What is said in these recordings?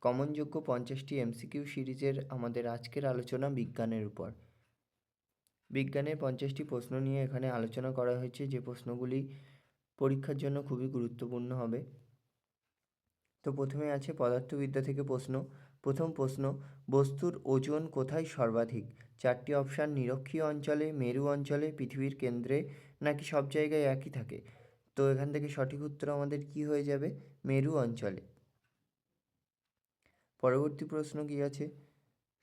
কমনযোগ্য 50টি MCQ সিরিজের আমাদের আজকের আলোচনা বিজ্ঞানের উপর। বিজ্ঞানের 50টি প্রশ্ন নিয়ে এখানে আলোচনা করা হয়েছে, যে প্রশ্নগুলি পরীক্ষার জন্য খুবই গুরুত্বপূর্ণ হবে। তো প্রথমে আছে পদার্থবিদ্যা থেকে প্রশ্ন। প্রথম প্রশ্ন, বস্তুর ওজন কোথায় সর্বাধিক? 4টি অপশান: নিরক্ষীয় অঞ্চলে, মেরু অঞ্চলে, পৃথিবীর কেন্দ্রে, নাকি সব জায়গায় একই থাকে। তো এখান থেকে সঠিক উত্তর আমাদের কি হয়ে যাবে? মেরু অঞ্চলে। পরবর্তী প্রশ্ন কি আছে?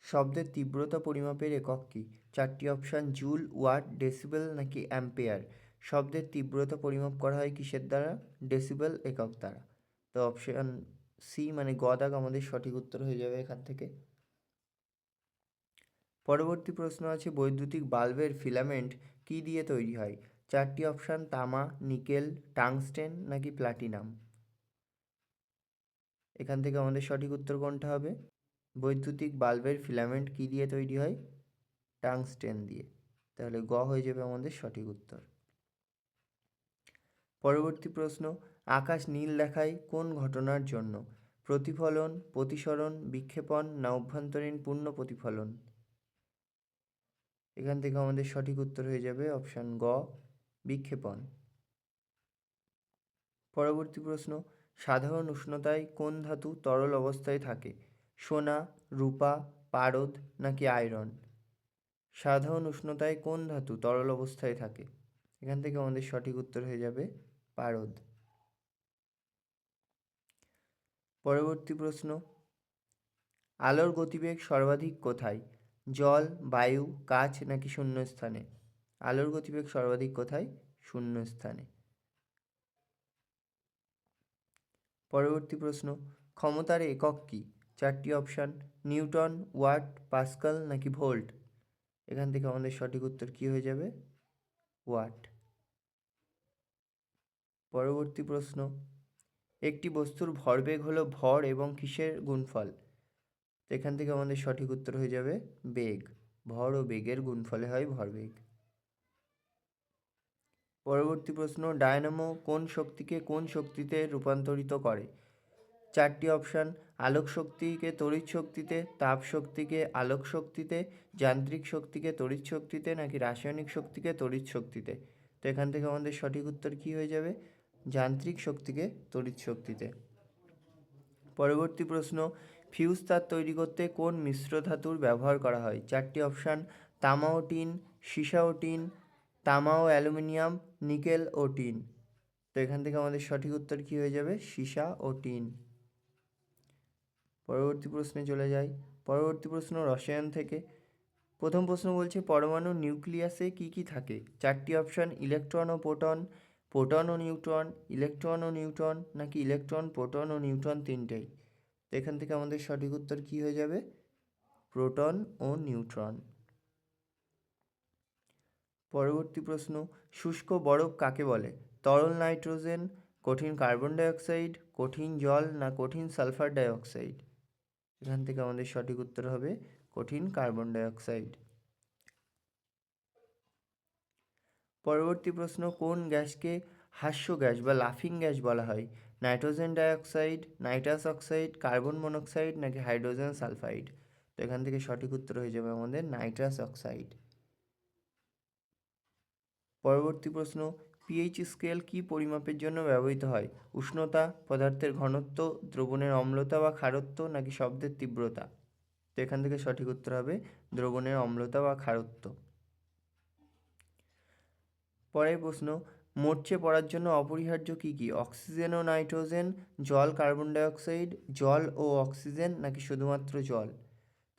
শব্দের তীব্রতা পরিমাপের একক কী? 4টি অপশান: জুল, ওয়াট, ডেসিবেল, নাকি অ্যাম্পেয়ার। শব্দের তীব্রতা পরিমাপ করা হয় কিসের দ্বারা? ডেসিবেল একক দ্বারা। তো অপশান সি মানে গ দাগ আমাদের সঠিক উত্তর হয়ে যাবে এখান থেকে। পরবর্তী প্রশ্ন আছে, বৈদ্যুতিক বাল্বের ফিলামেন্ট কী দিয়ে তৈরি হয়? 4টি অপশান: তামা, নিকেল, টাংস্টেন, নাকি প্লাটিনাম। এখান থেকে আমাদের সঠিক উত্তর কোনটা হবে? বৈদ্যুতিক বাল্বের ফিলামেন্ট কী দিয়ে তৈরি হয়? টাংস্টেন দিয়ে। তাহলে গ হয়ে যাবে আমাদের সঠিক উত্তর। পরবর্তী প্রশ্ন, আকাশ নীল দেখায় কোন ঘটনার জন্য? প্রতিফলন, প্রতিসরণ, বিক্ষেপণ, না অভ্যন্তরীণ পূর্ণ প্রতিফলন। এখান থেকে আমাদের সঠিক উত্তর হয়ে যাবে অপশান গ, বিক্ষেপণ। পরবর্তী প্রশ্ন, সাধারণ উষ্ণতায় কোন ধাতু তরল অবস্থায় থাকে? সোনা, রূপা, পারদ, নাকি আয়রন। সাধারণ উষ্ণতায় কোন ধাতু তরল অবস্থায় থাকে? এখান থেকে আমাদের সঠিক উত্তর হয়ে যাবে পারদ। পরবর্তী প্রশ্ন, আলোর গতিবেগ সর্বাধিক কোথায়? জল, বায়ু, কাচ, নাকি শূন্যস্থানে। আলোর গতিবেগ সর্বাধিক কোথায়? শূন্যস্থানে। পরবর্তী প্রশ্ন, ক্ষমতার একক কী? 4টি অপশান: নিউটন, ওয়াট, পাস্কাল, নাকি ভোল্ট। এখান থেকে আমাদের সঠিক উত্তর কী হয়ে যাবে? ওয়াট। পরবর্তী প্রশ্ন, একটি বস্তুর ভরবেগ হলো ভর এবং কিসের গুণফল। এখান থেকে আমাদের সঠিক উত্তর হয়ে যাবে বেগ। ভর ও বেগের গুণফলে হয় ভরবেগ। পরবর্তী প্রশ্ন, ডায়নামো কোন শক্তিকে কোন শক্তিতে রূপান্তরিত করে? 4টি অপশান: আলোক শক্তিকে তড়িৎ শক্তিতে, তাপ শক্তিকে আলোক শক্তিতে, যান্ত্রিক শক্তিকে তড়িৎ শক্তিতে, নাকি রাসায়নিক শক্তিকে তড়িৎ শক্তিতে। তো এখান থেকে আমাদের সঠিক উত্তর কী হয়ে যাবে? যান্ত্রিক শক্তিকে তড়িৎ শক্তিতে। পরবর্তী প্রশ্ন, ফিউজ তার তৈরি করতে কোন মিশ্র ধাতুর ব্যবহার করা হয়? 4টি অপশান: তামা ও টিন, সীসা ও টিন, তামা ও অ্যালুমিনিয়াম, নিকেল ও টিন। তো এখান থেকে আমাদের সঠিক উত্তর কী হয়ে যাবে? সীসা ও টিন। পরবর্তী প্রশ্নে চলে যাই। পরবর্তী প্রশ্ন রসায়ন থেকে। প্রথম প্রশ্ন বলছে, পরমাণুর নিউক্লিয়াসে কী কী থাকে? 4টি অপশান: ইলেকট্রন ও প্রোটন, প্রোটন ও নিউট্রন, ইলেকট্রন ও নিউট্রন, নাকি ইলেকট্রন, প্রোটন ও নিউট্রন তিনটেই। তো এখান থেকে আমাদের সঠিক উত্তর কী হয়ে যাবে? প্রোটন ও নিউট্রন। পরবর্তী প্রশ্ন, শুষ্ক বরফ কাকে বলে? তরল নাইট্রোজেন, কঠিন কার্বন ডাইঅক্সাইড, কঠিন জল, না কঠিন সালফার ডাইঅক্সাইড। এখান থেকে আমাদের সঠিক উত্তর হবে কঠিন কার্বন ডাইঅক্সাইড। পরবর্তী প্রশ্ন, কোন গ্যাসকে হাস্য গ্যাস বা লাফিং গ্যাস বলা হয়? Nitrogen dioxide, nitrous oxide, carbon monoxide, নাকি হাইড্রোজেন সালফাইড। তো এখান থেকে সঠিক উত্তর হয়ে যাবে আমাদের নাইট্রাস অক্সাইড। পরবর্তী প্রশ্ন, পিএইচ স্কেল কি পরিমাপের জন্য ব্যবহৃত হয়? উষ্ণতা, পদার্থের ঘনত্ব, দ্রবণের অম্লতা বা ক্ষারত্ব, নাকি শব্দের তীব্রতা। তো এখান থেকে সঠিক উত্তর হবে দ্রবণের অম্লতা বা ক্ষারত্ব। পরের প্রশ্ন, মরচে পড়ার জন্য অপরিহার্য কী কী? অক্সিজেন ও নাইট্রোজেন, জল, কার্বন ডাইঅক্সাইড, জল ও অক্সিজেন, নাকি শুধুমাত্র জল।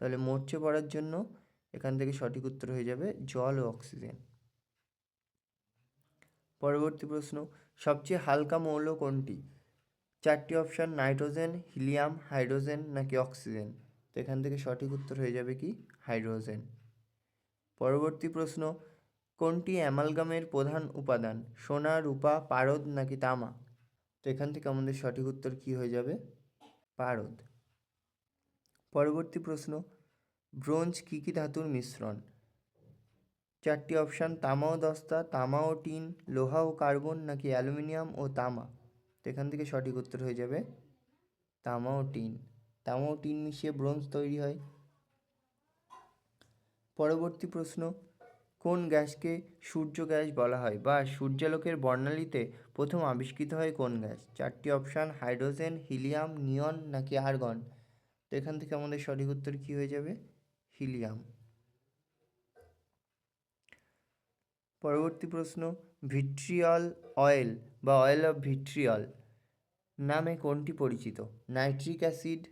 তাহলে মরচে পড়ার জন্য এখান থেকে সঠিক উত্তর হয়ে যাবে জল ও অক্সিজেন। পরবর্তী প্রশ্ন, সবচেয়ে হালকা মৌল কোনটি? 4টি অপশান: নাইট্রোজেন, হিলিয়াম, হাইড্রোজেন, নাকি অক্সিজেন। তো এখান থেকে সঠিক উত্তর হয়ে যাবে কি? হাইড্রোজেন। পরবর্তী প্রশ্ন, কোনটি অ্যামালগামের প্রধান উপাদান? সোনা, রূপা, পারদ, নাকি তামা। তো এখান থেকে আমাদের সঠিক উত্তর কি হয়ে যাবে? পারদ। পরবর্তী প্রশ্ন, ব্রোঞ্জ কী কী ধাতুর মিশ্রণ? 4টি অপশান: তামা ও দস্তা, তামা ও টিন, লোহা ও কার্বন, নাকি অ্যালুমিনিয়াম ও তামা। তো এখান থেকে সঠিক উত্তর হয়ে যাবে তামা ও টিন। তামা ও টিন মিশিয়ে ব্রোঞ্জ তৈরি হয়। পরবর্তী প্রশ্ন, কোন গ্যাসকে সূর্য গ্যাস বলা হয় বা সূর্যালোকের বর্ণালীতে প্রথম আবিষ্কৃত হয় কোন গ্যাস? 4টি অপশান, হাইড্রোজেন, হিলিয়াম, নিয়ন নাকি আর্গন। তো এখান থেকে আমাদের সঠিক উত্তর কী হয়ে যাবে? হিলিয়াম। পরবর্তী প্রশ্ন, ভিট্রিয়ল অয়েল বা অয়েল অফ ভিট্রিয়ল নামে কোনটি পরিচিত? Nitric acid,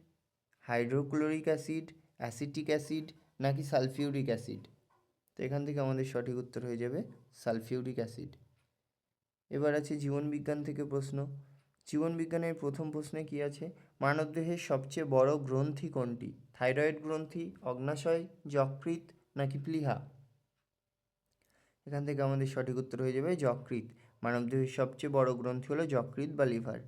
hydrochloric acid, acetic acid নাকি সালফিউরিক অ্যাসিড। তো এখান থেকে আমাদের সঠিক উত্তর হয়ে যাবে সালফিউরিক অ্যাসিড। এবার আছে জীবনবিজ্ঞান থেকে প্রশ্ন। জীবনবিজ্ঞানের প্রথম প্রশ্নে কি আছে? মানবদেহের সবচেয়ে বড় গ্রন্থি কোনটি? থাইরয়েড গ্রন্থি, অগ্নাশয়, যকৃৎ নাকি প্লীহা। এখান থেকে আমাদের সঠিক উত্তর হয়ে যাবে যকৃৎ। মানবদেহের সবচেয়ে বড় গ্রন্থি হলো যকৃৎ বা লিভার।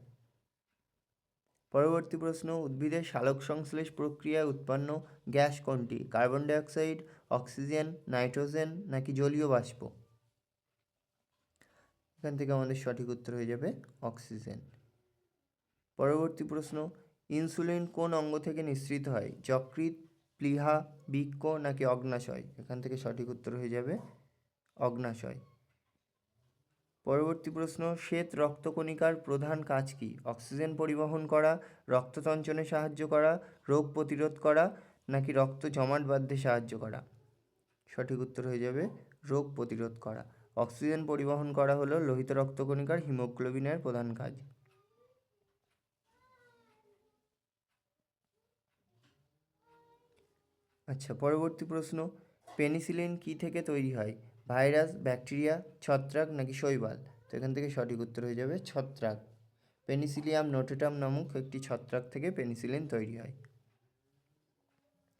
পরবর্তী প্রশ্ন, উদ্ভিদের সালোক সংশ্লেষ প্রক্রিয়ায় উৎপন্ন গ্যাস কোনটি? কার্বন ডাইঅক্সাইড, অক্সিজেন, নাইট্রোজেন নাকি জলীয় বাষ্প। এখান থেকে আমাদের সঠিক উত্তর হয়ে যাবে অক্সিজেন। পরবর্তী প্রশ্ন, ইনসুলিন কোন অঙ্গ থেকে নিঃসৃত হয়? যকৃৎ, প্লীহা, বৃক্ক নাকি অগ্নাশয়। এখান থেকে সঠিক উত্তর হয়ে যাবে অগ্নাশয়। পরবর্তী প্রশ্ন, শ্বেত রক্তকণিকার প্রধান কাজ কি? অক্সিজেন পরিবহন করা, রক্ততঞ্চনে সাহায্য করা, রোগ প্রতিরোধ করা নাকি রক্ত জমাট বাঁধতে সাহায্য করা। সঠিক উত্তর হয়ে যাবে রোগ প্রতিরোধ করা। অক্সিজেন পরিবহন করা হলো লোহিত রক্তকণিকার হিমোগ্লোবিনের প্রধান কাজ। আচ্ছা, পরবর্তী প্রশ্ন, পেনিসিলিন কি থেকে তৈরি হয়? ভাইরাস, ব্যাকটেরিয়া, ছত্রাক নাকি শৈবাল। তো এখান থেকে সঠিক উত্তর হয়ে যাবে ছত্রাক। পেনিসিলিয়াম নোটেটাম নামক একটি ছত্রাক থেকে পেনিসিলিন তৈরি হয়।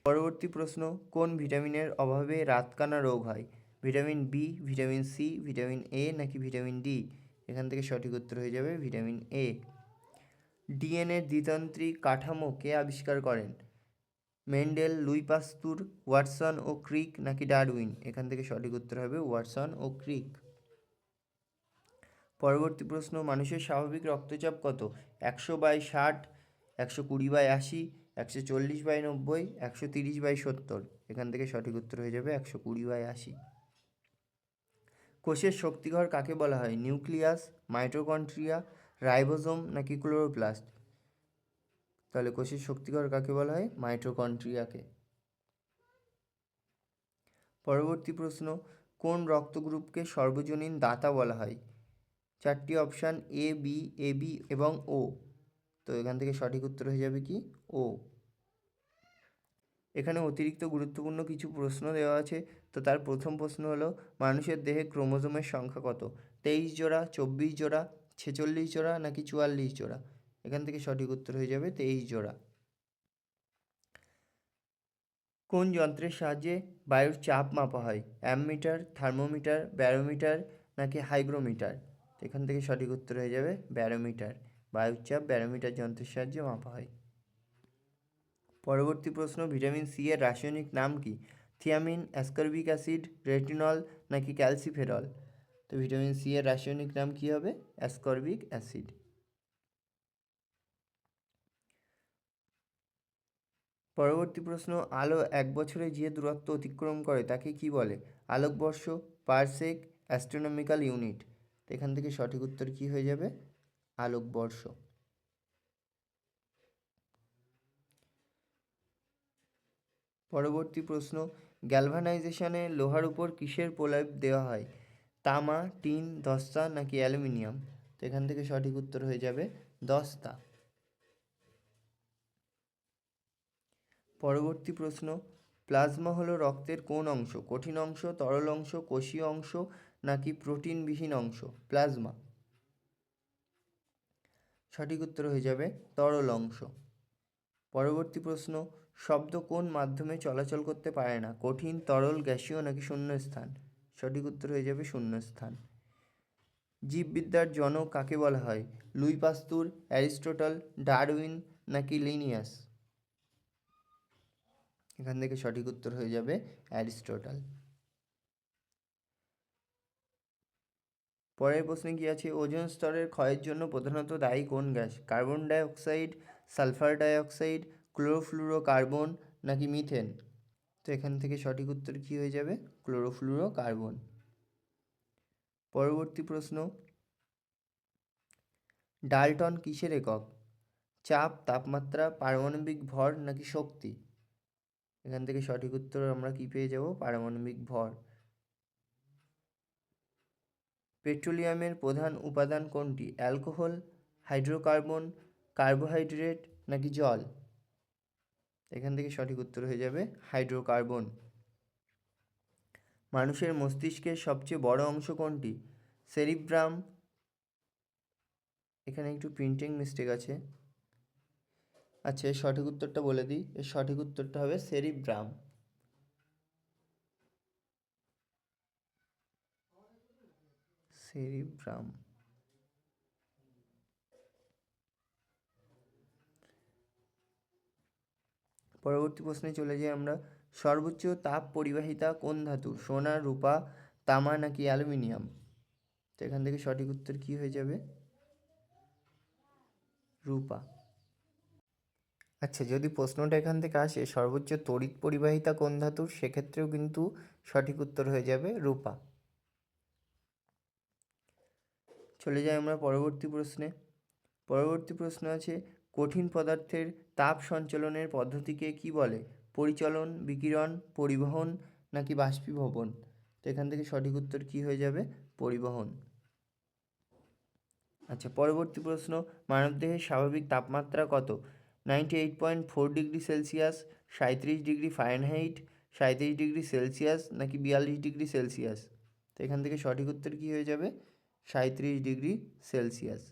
পরবর্তী প্রশ্ন, কোন ভিটামিনের অভাবে রাতকানা রোগ হয়? Vitamin B, vitamin C, vitamin A নাকি ভিটামিন ডি। এখান থেকে সঠিক উত্তর হয়ে যাবে ভিটামিন এ। ডিএনএর দ্বিতান্ত্রিক কাঠামো কে আবিষ্কার করেন? মেন্ডেল, লুই পাস্তুর, ওয়াটসন ও ক্রিক নাকি ডারউইন। এখান থেকে সঠিক উত্তর হবে ওয়াটসন ও ক্রিক। পরবর্তী প্রশ্ন, মানুষের স্বাভাবিক রক্তচাপ কত? 100/60, 120/80, 140/90, 130/70। এখান থেকে সঠিক উত্তর হয়ে যাবে 120/80। কোষের শক্তিঘর কাকে বলা হয়? নিউক্লিয়াস, মাইটোকন্ড্রিয়া, রাইবোজোম নাকি ক্লোরোপ্লাস্ট। তাহলে কোষের শক্তিঘর কাকে বলা হয়? মাইটোকন্ড্রিয়াকে। পরবর্তী প্রশ্ন, কোন রক্তগ্রুপকে সর্বজনীন দাতা বলা হয়? 4টি option, A B, A B এবং ও। তো এখান থেকে সঠিক উত্তর হয়ে যাবে কি? ও। এখানে অতিরিক্ত গুরুত্বপূর্ণ কিছু প্রশ্ন দেওয়া আছে। তো তার প্রথম প্রশ্ন হলো, মানুষের দেহে ক্রোমোজোমের সংখ্যা কত? 23 জোড়া, 24 জোড়া, 46 জোড়া নাকি 44 জোড়া। এখান থেকে সঠিক উত্তর হয়ে যাবে 23 জোড়া। কোন যন্ত্রের সাহায্যে বায়ুর চাপ মাপা হয়? অ্যামমিটার, থার্মোমিটার, ব্যারোমিটার নাকি হাইগ্রোমিটার। এখান থেকে সঠিক উত্তর হয়ে যাবে ব্যারোমিটার। বায়ুর চাপ ব্যারোমিটার যন্ত্রের সাহায্যে মাপা হয়। পরবর্তী প্রশ্ন, ভিটামিন সি এর রাসায়নিক নাম কি? থিয়ামিন, অ্যাসকর্বিক অ্যাসিড, রেটিনল নাকি ক্যালসিফেরল। তো ভিটামিন সি এর রাসায়নিক নাম কি হবে? Ascorbic acid. পরবর্তী প্রশ্ন, আলো 1 বছরে যে দূরত্ব অতিক্রম করে তাকে কি বলে? আলোকবর্ষ, পারসেক, অ্যাস্ট্রোনমিক্যাল ইউনিট। তো এখান থেকে সঠিক উত্তর কি হয়ে যাবে? আলোকবর্ষ। পরবর্তী প্রশ্ন, গ্যালভানাইজেশনে লোহার উপর কিসের প্রলেপ দেওয়া হয়? তামা, টিন, দস্তা নাকি অ্যালুমিনিয়াম। তো এখান থেকে সঠিক উত্তর হয়ে যাবে দস্তা। পরবর্তী প্রশ্ন, প্লাজমা হলো রক্তের কোন অংশ? কঠিন অংশ, তরল অংশ, কোষীয় অংশ নাকি প্রোটিনবিহীন অংশ। প্লাজমা। সঠিক উত্তর হয়ে যাবে তরল অংশ। পরবর্তী প্রশ্ন, শব্দ কোন মাধ্যমে চলাচল করতে পারে না? কঠিন, তরল, গ্যাসীয় নাকি শূন্যস্থান। সঠিক উত্তর হয়ে যাবে শূন্যস্থান। জীববিদ্যার জনক কাকে বলা হয়? লুই পাস্তুর, অ্যারিস্টটল, ডারউইন নাকি লিনিয়াস। এখান থেকে সঠিক উত্তর হয়ে যাবে অ্যারিস্টটল। পরের প্রশ্নে কি আছে? ওজোন স্তরের ক্ষয়ের জন্য প্রধানত দায়ী কোন gas? Carbon dioxide, sulphur dioxide, chlorofluorocarbon নাকি মিথেন? তো এখান থেকে সঠিক উত্তর কী হয়ে যাবে? ক্লোরোফ্লুরোকার্বন। পরবর্তী প্রশ্ন, ডাল্টন কিসের একক? চাপ, তাপমাত্রা, পারমাণবিক ভর নাকি শক্তি? এখান থেকে সঠিক উত্তর আমরা কি পেয়ে যাব? পারমাণবিক ভর। পেট্রোলিয়ামের প্রধান উপাদান কোনটি? অ্যালকোহল, হাইড্রোকার্বন, কার্বোহাইড্রেট নাকি জল? এখান থেকে সঠিক উত্তর হয়ে যাবে হাইড্রোকার্বন। মানুষের মস্তিষ্কের সবচেয়ে বড় অংশ কোনটি? সেরিব্রাম, এখানে একটু প্রিন্টিং মিস্টেক আছে। আচ্ছা, এর সঠিক উত্তরটা বলে দিই। এর সঠিক উত্তরটা হবে সেরিব্রাম। সেরিব্রাম। পরবর্তী প্রশ্নে চলে যাই আমরা। সর্বোচ্চ তাপ পরিবাহিতা কোন ধাতু? সোনা, রূপা, তামা নাকি অ্যালুমিনিয়াম? তো এখান থেকে সঠিক উত্তর কি হয়ে যাবে? রূপা। আচ্ছা, যদি প্রশ্নটা এখান থেকে আসে সর্বোচ্চ তড়িৎ পরিবাহিতা কোন ধাতুর, সেক্ষেত্রেও কিন্তু সঠিক উত্তর হয়ে যাবে রূপা। চলে যাই আমরা পরবর্তী প্রশ্নে। পরবর্তী প্রশ্ন আছে, কঠিন পদার্থের তাপ সঞ্চালনের পদ্ধতিকে কি বলে? পরিচলন, বিকিরণ, পরিবহন নাকি বাষ্পীভবন? তো এখান থেকে সঠিক উত্তর কি হয়ে যাবে? পরিবহন। আচ্ছা, পরবর্তী প্রশ্ন, মানবদেহের স্বাভাবিক তাপমাত্রা কত? 98.4 degree Celsius, 37 degree Fahrenheit, 37 degree Celsius নাকি 42 ডিগ্রি সেলসিয়াস? তো এখান থেকে সঠিক উত্তর কী হয়ে যাবে? 37 ডিগ্রি সেলসিয়াস,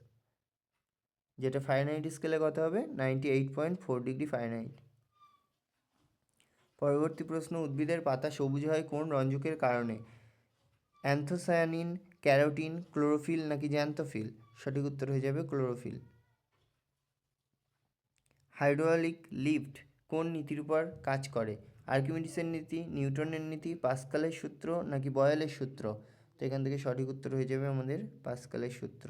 যেটা ফারেনহাইট স্কেলে কত হবে? 98.4 ডিগ্রি ফারেনহাইট। পরবর্তী প্রশ্ন, উদ্ভিদের পাতা সবুজ হয় কোন রঞ্জকের কারণে? অ্যান্থোসায়ানিন, ক্যারোটিন, ক্লোরোফিল নাকি জ্যান্থোফিল? সঠিক উত্তর হয়ে যাবে ক্লোরোফিল। হাইড্রোলিক লিফট কোন নীতির উপর কাজ করে? আর্কিমিডিসের নীতি, নিউটনের নীতি, পাস্কালের সূত্র নাকি বয়েলের সূত্র? তো এখান থেকে সঠিক উত্তর হয়ে যাবে আমাদের পাস্কালের সূত্র।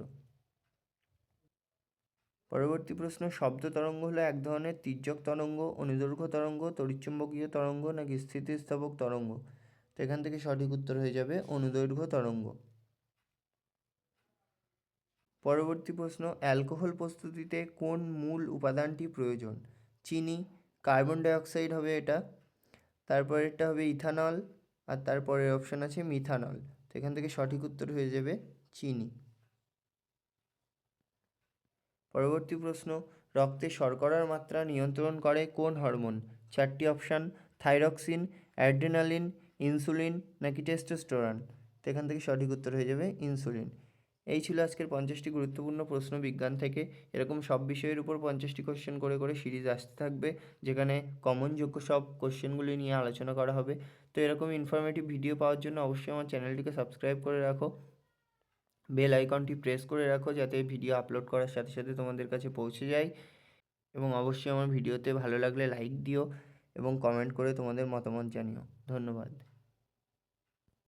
পরবর্তী প্রশ্ন, শব্দ তরঙ্গ হলো এক ধরনের তির্যক তরঙ্গ, অনুদৈর্ঘ্য তরঙ্গ, তড়িৎচুম্বকীয় তরঙ্গ নাকি স্থিতিস্থাপক তরঙ্গ? তো এখান থেকে সঠিক উত্তর হয়ে যাবে অনুদৈর্ঘ্য তরঙ্গ। পরবর্তী প্রশ্ন, অ্যালকোহল প্রস্তুতিতে কোন মূল উপাদানটি প্রয়োজন? চিনি, কার্বন ডাইঅক্সাইড হবে এটা, তারপরেরটা হবে ইথানল, আর তারপরের অপশান আছে মিথানল। তো এখান থেকে সঠিক উত্তর হয়ে যাবে চিনি। পরবর্তী প্রশ্ন, রক্তে শর্করার মাত্রা নিয়ন্ত্রণ করে কোন হরমোন? চারটি অপশান, থাইরক্সিন, অ্যাড্রেনালিন, ইনসুলিন নাকি টেস্টোস্টেরন? তো এখান থেকে সঠিক উত্তর হয়ে যাবে ইনসুলিন। এই ছিল আজকের 50টি গুরুত্বপূর্ণ প্রশ্ন বিজ্ঞান থেকে। এরকম সব বিষয়ের উপর 50টি কোশ্চেন করে করে সিরিজ আসতে থাকবে, যেখানে কমনযোগ্য সব কোশ্চেনগুলি নিয়ে আলোচনা করা হবে। তো এরকম ইনফরমেটিভ ভিডিও পাওয়ার জন্য অবশ্যই আমার চ্যানেলটিকে সাবস্ক্রাইব করে রাখো, বেল আইকনটি প্রেস করে রাখো, যাতে ভিডিও আপলোড করার সাথে সাথে তোমাদের কাছে পৌঁছে যায়। এবং অবশ্যই আমার ভিডিওতে ভালো লাগলে লাইক দিও এবং কমেন্ট করে তোমাদের মতামত জানিও। ধন্যবাদ।